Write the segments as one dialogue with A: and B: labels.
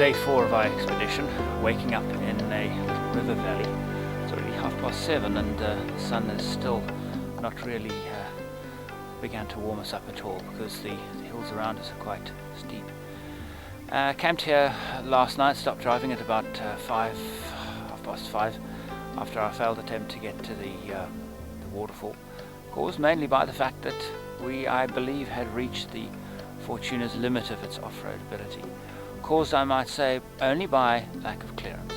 A: day 4 of our expedition, waking up in a river valley. It's already 7:30 and the sun is still not really began to warm us up at all because the hills around us are quite steep. Camped here last night, stopped driving at about 5:30 after our failed attempt to get to the waterfall, caused mainly by the fact that we, I believe, had reached the Fortuna's limit of its off-road ability. Caused, I might say, only by lack of clearance.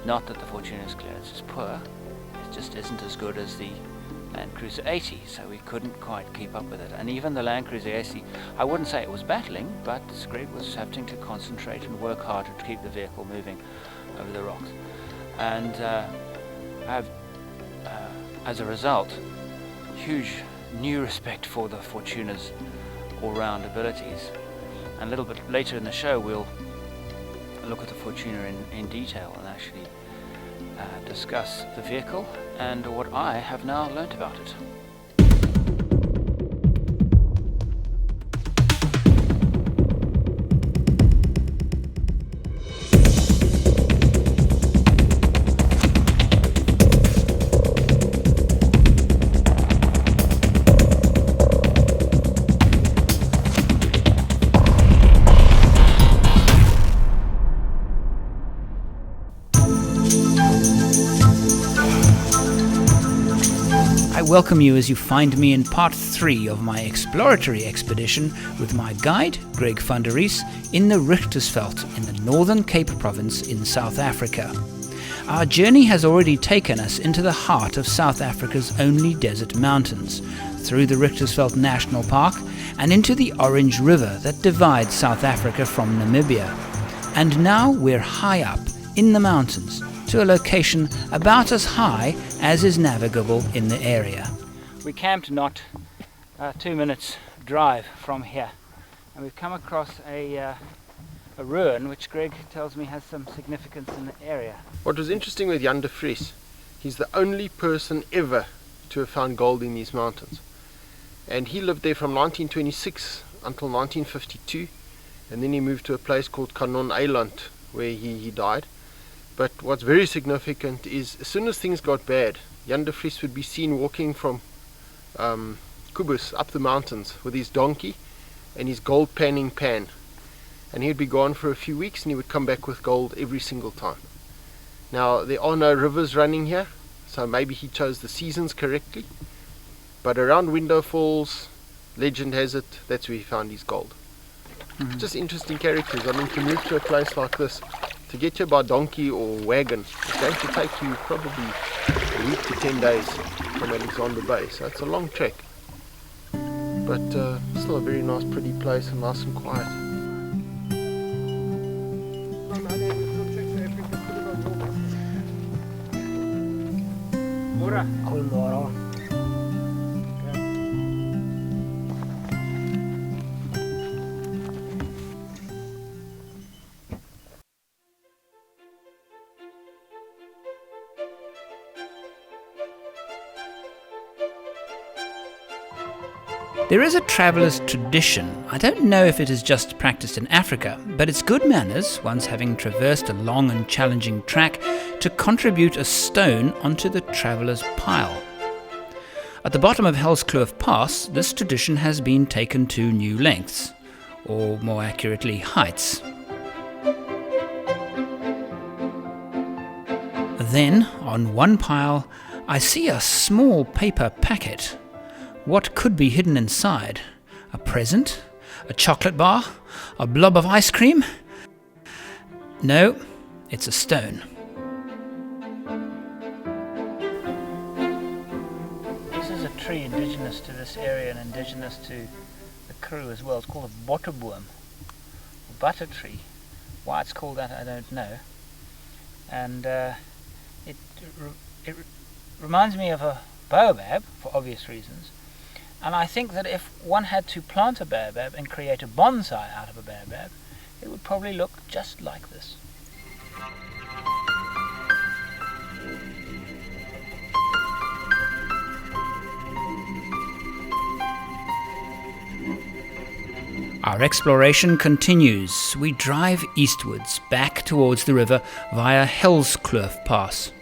A: Not that the Fortuna's clearance is poor, it just isn't as good as the Land Cruiser 80, so we couldn't quite keep up with it. And even the Land Cruiser 80, I wouldn't say it was battling, but Greg was having to concentrate and work harder to keep the vehicle moving over the rocks. And as a result, huge new respect for the Fortuna's all-round abilities. And a little bit later in the show we'll look at the Fortuna in detail and actually discuss the vehicle and what I have now learnt about it. Welcome you as you find me in part 3 of my exploratory expedition with my guide, Greg van der Reis, in the Richtersveld in the Northern Cape Province in South Africa. Our journey has already taken us into the heart of South Africa's only desert mountains, through the Richtersveld National Park and into the Orange River that divides South Africa from Namibia. And now we're high up in the mountains, to a location about as high as is navigable in the area. We camped not 2 minutes drive from here, and we've come across a ruin which Greg tells me has some significance in the area.
B: What was interesting with Jan de Vries, he's the only person ever to have found gold in these mountains. And he lived there from 1926 until 1952, and then he moved to a place called Kanon Eiland where he died. But what's very significant is as soon as things got bad, Jan de Vries would be seen walking from Kubus up the mountains with his donkey and his gold panning pan. And he'd be gone for a few weeks and he would come back with gold every single time. Now, there are no rivers running here, so maybe he chose the seasons correctly. But around Window Falls, legend has it, that's where he found his gold. Mm-hmm. Just interesting characters. I mean, to move to a place like this, to get here by donkey or wagon, it's going to take you probably a week to 10 days from Alexander Bay, so it's a long trek. But still a very nice, pretty place and nice and quiet.
C: Goedemorgen.
A: There is a traveller's tradition. I don't know if it is just practiced in Africa, but it's good manners, once having traversed a long and challenging track, to contribute a stone onto the traveller's pile. At the bottom of Helskloof Pass, this tradition has been taken to new lengths, or more accurately, heights. Then, on one pile, I see a small paper packet. What could be hidden inside? A present? A chocolate bar? A blob of ice cream? No, it's a stone. This is a tree indigenous to this area and indigenous to the Karoo as well. It's called a botterboom, a butter tree. Why it's called that I don't know. And it reminds me of a baobab for obvious reasons. And I think that if one had to plant a baobab and create a bonsai out of a baobab, it would probably look just like this. Our exploration continues. We drive eastwards, back towards the river via Helskloof Pass.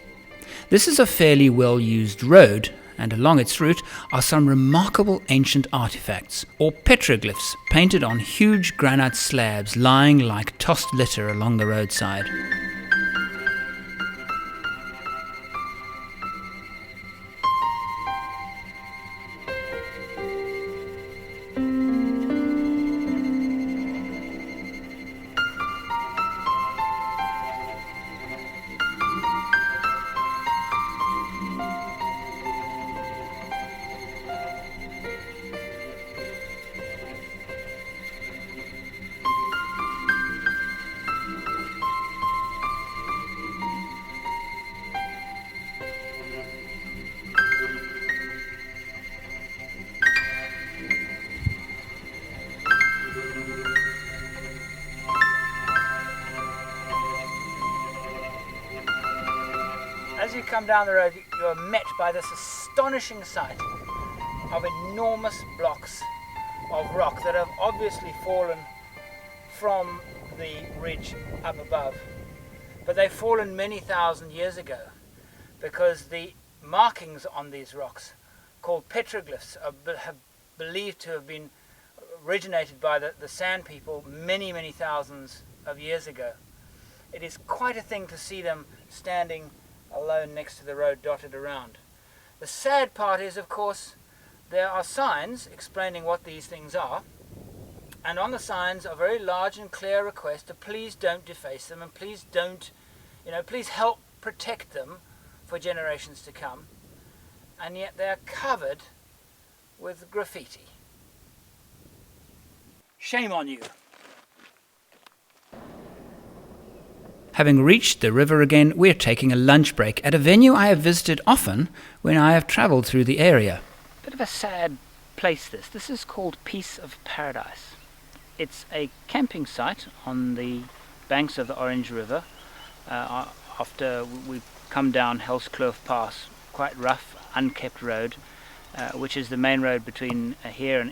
A: This is a fairly well-used road, and along its route are some remarkable ancient artifacts, or petroglyfs, painted on huge granite slabs lying like tossed litter along the roadside.
C: As you come down the road, you are met by this astonishing sight of enormous blocks of rock that have obviously fallen from the ridge up above. But they've fallen many thousand years ago, because the markings on these rocks, called petroglyphs, have believed to have been originated by the sand people many, many thousands of years ago. It is quite a thing to see them standing alone next to the road, dotted around. The sad part is, of course, there are signs explaining what these things are, and on the signs are very large and clear requests to please don't deface them, and please don't, please help protect them for generations to come. And yet they are covered with graffiti. Shame on you.
A: Having reached the river again, we're taking a lunch break at a venue I have visited often when I have travelled through the area.
C: Bit of a sad place this. This is called Piece of Paradise. It's a camping site on the banks of the Orange River after we've come down Helskloof Pass, quite rough, unkept road, which is the main road between here and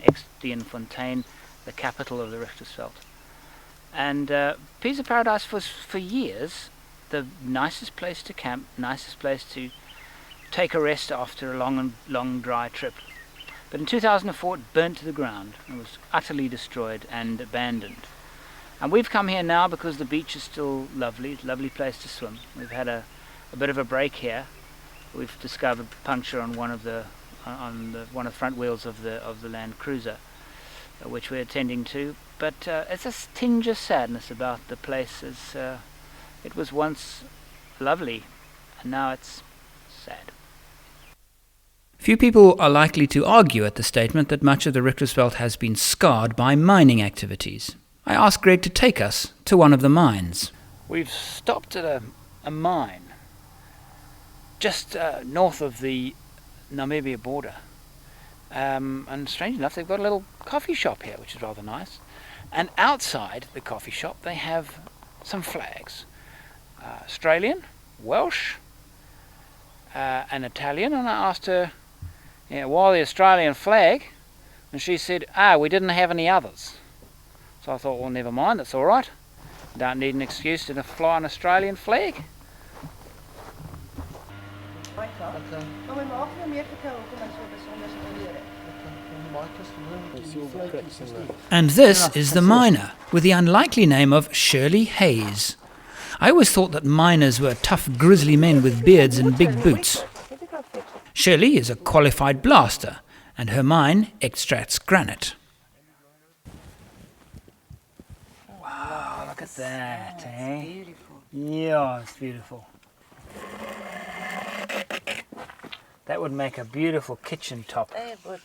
C: Fontaine, the capital of the Richtersveld. And Piece of Paradise was for years the nicest place to camp, nicest place to take a rest after a long dry trip. But in 2004 it burnt to the ground and was utterly destroyed and abandoned. And we've come here now because the beach is still lovely, lovely place to swim. We've had a bit of a break here. We've discovered puncture on one of the front wheels of the Land Cruiser, which we're attending to. But it's a tinge of sadness about the place, as it was once lovely and now it's sad.
A: Few people are likely to argue at the statement that much of the Richtersveld has been scarred by mining activities. I asked Greg to take us to one of the mines.
C: We've stopped at a mine just north of the Namibia border. And strange enough, they've got a little coffee shop here, which is rather nice. And outside the coffee shop, they have some flags. Australian, Welsh, and Italian. And I asked her, why the Australian flag? And she said, we didn't have any others. So I thought, well, never mind, that's all right. Don't need an excuse to fly an Australian flag.
A: And this is the miner, with the unlikely name of Shirley Hayes. I always thought that miners were tough, grizzly men with beards and big boots. Shirley is a qualified blaster, and her mine extracts granite.
C: Wow, look at that, eh? Beautiful. Yeah, it's beautiful. That would make a beautiful kitchen top.
D: It would.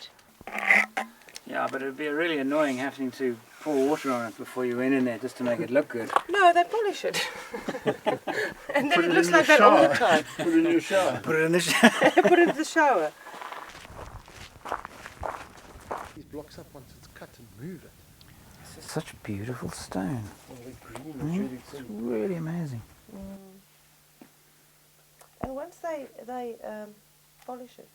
C: Yeah, but it would be really annoying having to pour water on it before you went in there just to make it look good.
D: No, they polish it. And then it looks like that all the time.
B: Put it in your shower.
C: Put it in the shower.
D: Put it in the shower.
B: These blocks up once it's cut and move it.
C: This is such beautiful stone.
B: It's
C: Really amazing.
D: And once they polish it.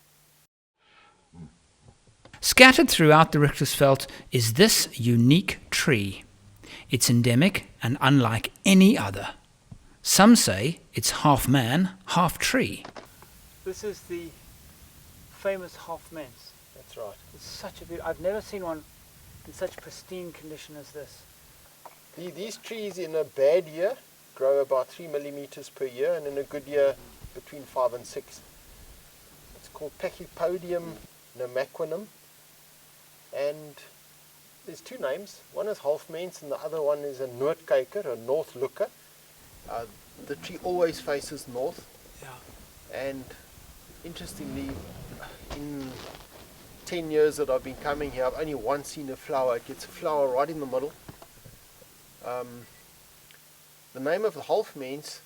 A: Scattered throughout the Richtersveld is this unique tree. tree. It's endemic and unlike any other. Some say it's half man, half tree.
C: This is the famous half-mens.
B: That's right.
C: It's such a I've never seen one in such pristine condition as this.
B: These trees in a bad year grow about 3 millimeters per year, and in a good year between 5 and 6. It's called Pachypodium namaquinum, and there's two names. One is half-mens and the other one is a noordkyker, a north looker. The tree always faces north.
C: Yeah.
B: And interestingly, in 10 years that I've been coming here, I've only once seen a flower. It gets a flower right in the middle. The name of the half-mens,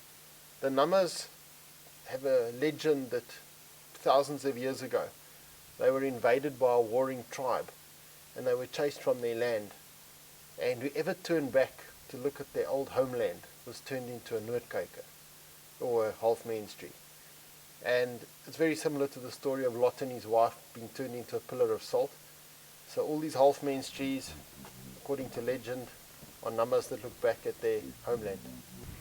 B: the numbers have a legend that thousands of years ago they were invaded by a warring tribe and they were chased from their land, and whoever turned back to look at their old homeland was turned into a noordkyker or a half-mens tree. And it's very similar to the story of Lot and his wife being turned into a pillar of salt. So all these half-mens trees, according to legend, are numbers that look back at their homeland.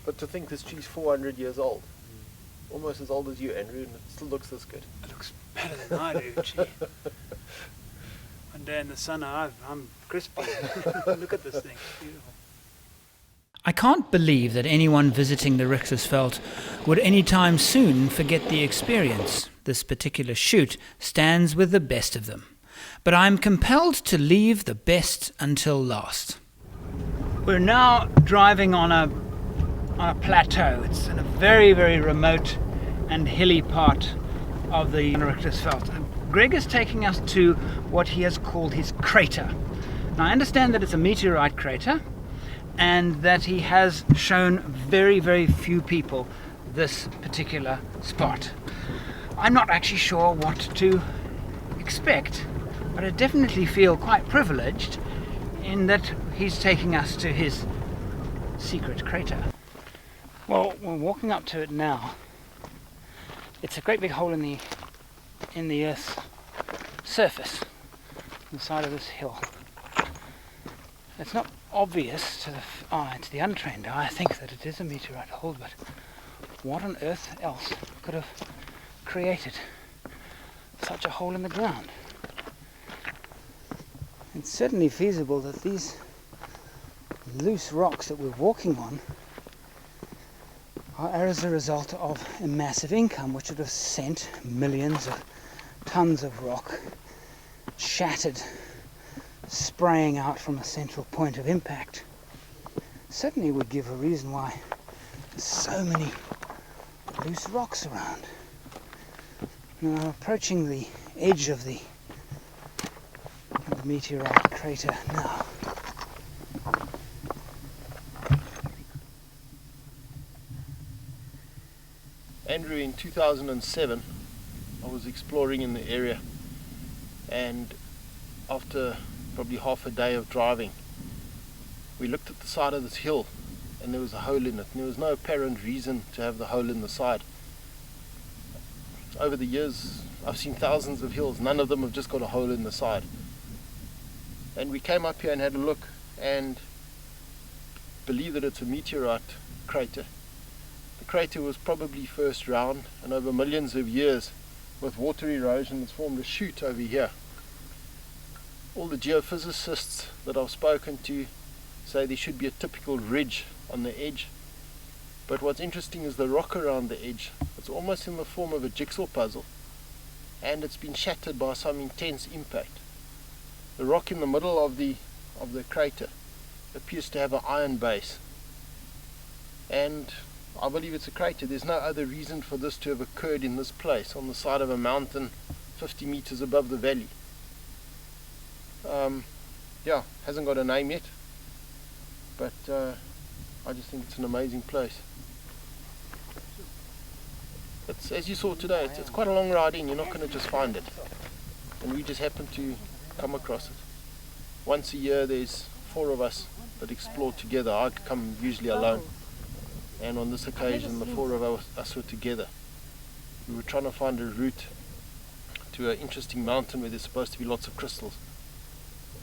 B: But to think this tree's 400 years old, almost as old as you, Andrew, and it still looks this good.
E: It looks better than I do, gee. One day in the sun, I'm crispy. Look at this thing, it's beautiful.
A: I can't believe that anyone visiting the Richtersveld would anytime soon forget the experience. This particular shoot stands with the best of them. But I'm compelled to leave the best until last.
C: We're now driving on a plateau. It's in a very, very remote and hilly part of the Richtersveld. Greg is taking us to what he has called his crater. Now, I understand that it's a meteorite crater and that he has shown very, very few people this particular spot. I'm not actually sure what to expect, but I definitely feel quite privileged in that he's taking us to his secret crater. Well, we're walking up to it now. It's a great big hole in the Earth's surface, on the side of this hill. It's not obvious to the untrained eye. I think that it is a meteorite hole, but what on earth else could have created such a hole in the ground? It's certainly feasible that these loose rocks that we're walking on are as a result of a massive income which would have sent millions of tons of rock, shattered, spraying out from a central point of impact. Certainly would give a reason why there's so many loose rocks around. Now I'm approaching the edge of the meteorite crater now.
B: Andrew, in 2007, I was exploring in the area, and after probably half a day of driving, we looked at the side of this hill and there was a hole in it, and there was no apparent reason to have the hole in the side. Over the years, I've seen thousands of hills, none of them have just got a hole in the side. And we came up here and had a look, and believe that it's a meteorite crater. The crater was probably first round, and over millions of years with water erosion it's formed a chute over here. All the geophysicists that I've spoken to say there should be a typical ridge on the edge, but what's interesting is the rock around the edge. It's almost in the form of a jigsaw puzzle, and it's been shattered by some intense impact. The rock in the middle of the crater appears to have an iron base, and I believe it's a crater. There's no other reason for this to have occurred in this place on the side of a mountain 50 meters above the valley. Yeah, hasn't got a name yet, but I just think it's an amazing place. It's, as you saw today, it's quite a long ride in. You're not going to just find it, and we just happened to come across it. Once a year there's 4 of us that explore together. I come usually alone, and on this occasion the 4 of us were together. We were trying to find a route to an interesting mountain where there's supposed to be lots of crystals,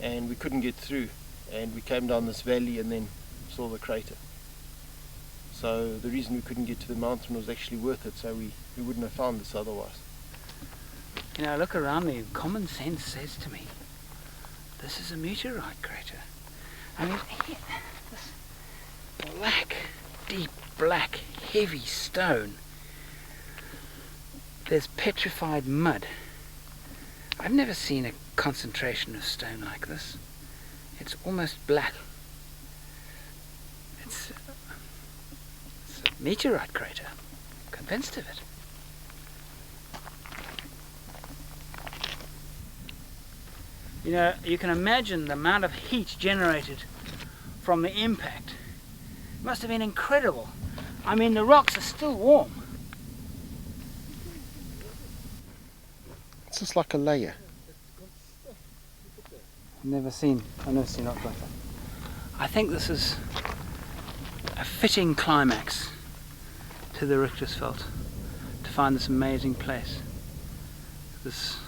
B: and we couldn't get through. and we came down this valley and then saw the crater. So the reason we couldn't get to the mountain was actually worth it, so we wouldn't have found this otherwise.
A: You know, I look around me and common sense says to me, this is a meteorite crater. I mean, this black, deep black, heavy stone. There's petrified mud. I've never seen a concentration of stone like this. It's almost black. It's a meteorite crater. I'm convinced of it. You know, you can imagine the amount of heat generated from the impact. It must have been incredible. I mean, the rocks are still warm.
B: It's just like a layer.
A: I've never seen rock like that. I think this is a fitting climax to the Richtersveld, to find this amazing place. These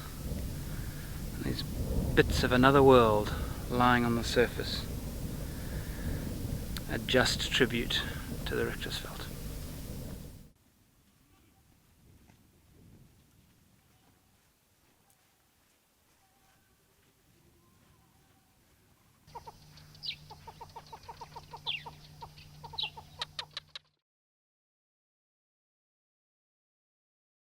A: bits of another world lying on the surface. A just tribute to the Richtersveld.